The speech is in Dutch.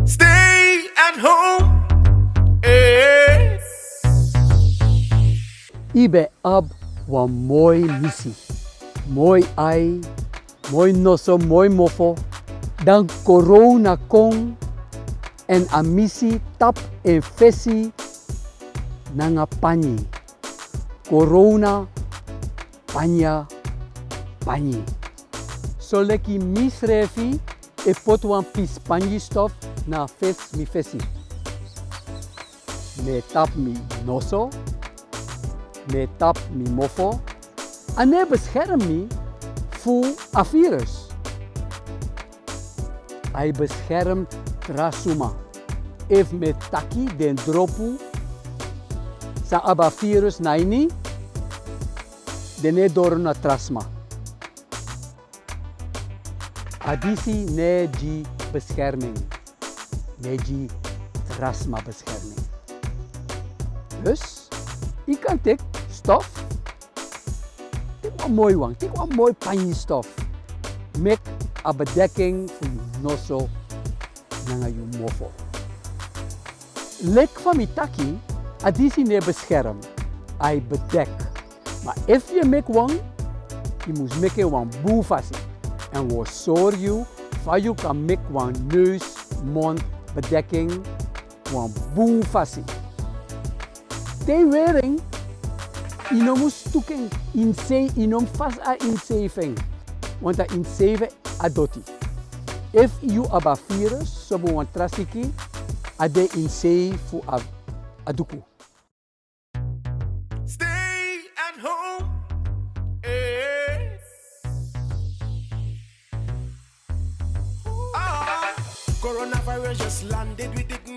Stay at home. Eh. Ibe ab wan mooi missie. Mooi ai, mooi nosso, mooi mofo. Dan corona kon en a missie tap en fesi nanga panyi. Corona panya panyi. So leki misrefi e pot wan pis panyi stof na fes mi fesi. Me tap mi nosso. Me tap mi mofo. En hij beschermt me voor een virus. Hij beschermt trasuma. If me taki den dropu sa aba virus naini, dene door na trasma. Adisi neji bescherming. Neji trasma bescherming. Dus, ik kan tik stof. Tik wat mooi wang, tik wat mooi panjestof. Mek a bedekking voor nosso nanga yu mofo. Lek van mi taki, adisi ne bescherm. Ai bedek. Maar if je mek wang, je moet meke wang boefasi. En we zorg je, van je kan mek wang neus, mond, bedekking, wang boefasi. De wearing, ino moet toeken in zee, ino vast a in zeeving. Want a in zeven adoti. If you aba virus, so want trasiki, ade in zee fu aduku. Stay at home. Eh. Coronavirus just landed with it